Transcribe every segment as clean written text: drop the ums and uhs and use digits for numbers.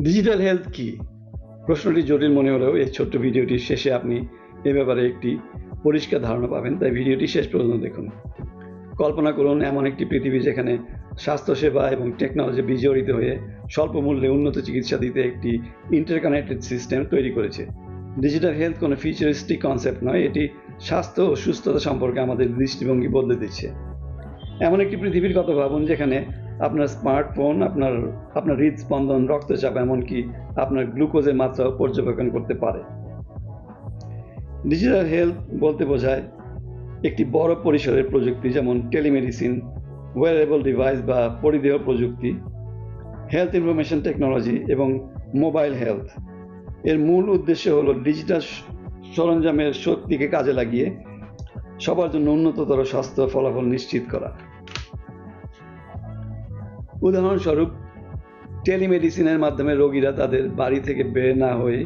Digital health কি? প্রশ্নটি জটিল মনে হলেও এই ছোট্ট ভিডিওটির শেষে আপনি এ ব্যাপারে একটি পরিষ্কার ধারণা পাবেন, তাই ভিডিওটি শেষ পর্যন্ত দেখুন। কল্পনা করুন এমন একটি পৃথিবী যেখানে স্বাস্থ্যসেবা এবং টেকনোলজি বিজড়িত হয়ে স্বল্প মূল্যে উন্নত চিকিৎসা দিতে একটি ইন্টারকানেক্টেড সিস্টেম তৈরি করেছে। ডিজিটাল হেলথ কোনো ফিউচারিস্টিক কনসেপ্ট নয়, এটি স্বাস্থ্য ও সুস্থতা সম্পর্কে আমাদের দৃষ্টিভঙ্গি বদলে দিচ্ছে। এমন একটি পৃথিবীর কথা ভাবুন যেখানে আপনার স্মার্টফোন আপনার হৃদস্পন্দন, রক্তচাপ, এমনকি আপনার গ্লুকোজের মাত্রাও পর্যবেক্ষণ করতে পারে। ডিজিটাল হেলথ বলতে বোঝায় একটি বড় পরিসরের প্রযুক্তি, যেমন টেলিমেডিসিন, ওয়্যারেবল ডিভাইস বা পরিধেয় প্রযুক্তি, হেলথ ইনফরমেশন টেকনোলজি এবং মোবাইল হেলথ। এর মূল উদ্দেশ্য হলো ডিজিটাল সরঞ্জামের শক্তিকে কাজে লাগিয়ে সবার জন্য উন্নততর স্বাস্থ্য ফলাফল নিশ্চিত করা। উদাহরণস্বরূপ, টেলিমেডিসিনের মাধ্যমে রোগীরা তাদের বাড়ি থেকে বের না হয়ে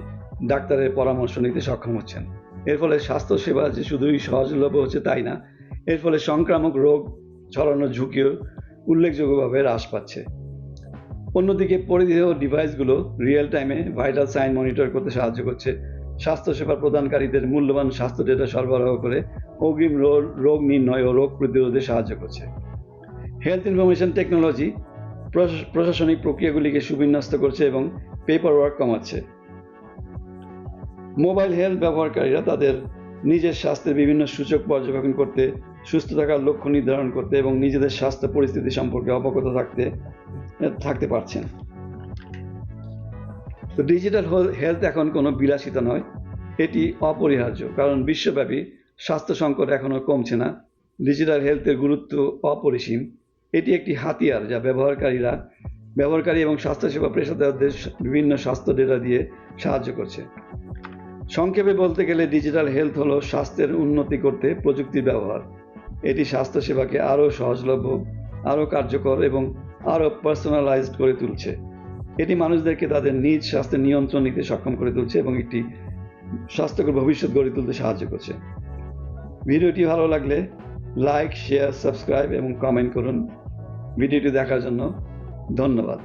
ডাক্তারের পরামর্শ নিতে সক্ষম হচ্ছেন। এর ফলে স্বাস্থ্যসেবা যে শুধুই সহজলভ্য হচ্ছে তাই না, এর ফলে সংক্রামক রোগ ছড়ানোর ঝুঁকিও উল্লেখযোগ্যভাবে হ্রাস পাচ্ছে। অন্যদিকে পরিধেয় ডিভাইসগুলো রিয়েল টাইমে ভাইটাল সাইন মনিটর করতে সাহায্য করছে, স্বাস্থ্যসেবা প্রদানকারীদের মূল্যবান স্বাস্থ্য ডেটা সরবরাহ করে অগ্রিম রোগ নির্ণয় ও রোগ প্রতিরোধে সাহায্য করছে। হেলথ ইনফরমেশন টেকনোলজি প্রশাসনিক প্রক্রিয়াগুলিকে সুবিন্যস্ত করছে এবং পেপার ওয়ার্ক কমাচ্ছে। মোবাইল হেলথ ব্যবহারকারীরা তাদের নিজের স্বাস্থ্যের বিভিন্ন সূচক পর্যবেক্ষণ করতে, সুস্থ থাকার লক্ষ্য নির্ধারণ করতে এবং নিজেদের স্বাস্থ্য পরিস্থিতি সম্পর্কে অবগত থাকতে পারছেন। তো ডিজিটাল হেলথ এখন কোনো বিলাসিতা নয়, এটি অপরিহার্য, কারণ বিশ্বব্যাপী স্বাস্থ্য সংকট এখনও কমছে না। ডিজিটাল হেলথের গুরুত্ব অপরিসীম। এটি একটি হাতিয়ার যা ব্যবহারকারী এবং স্বাস্থ্যসেবা পেশাদারদের বিভিন্ন স্বাস্থ্য ডেটা দিয়ে সাহায্য করছে। সংক্ষেপে বলতে গেলে ডিজিটাল হেলথ হলো স্বাস্থ্যের উন্নতি করতে প্রযুক্তির ব্যবহার। এটি স্বাস্থ্যসেবাকে আরও সহজলভ্য, আরও কার্যকর এবং আরও পার্সোনালাইজড করে তুলছে। এটি মানুষদেরকে তাদের নিজ স্বাস্থ্যের নিয়ন্ত্রণ নিতে সক্ষম করে তুলছে এবং একটি স্বাস্থ্যকর ভবিষ্যৎ গড়ে তুলতে সাহায্য করছে। ভিডিওটি ভালো লাগলে লাইক, শেয়ার, সাবস্ক্রাইব এবং কমেন্ট করুন। ভিডিওটি দেখার জন্য ধন্যবাদ।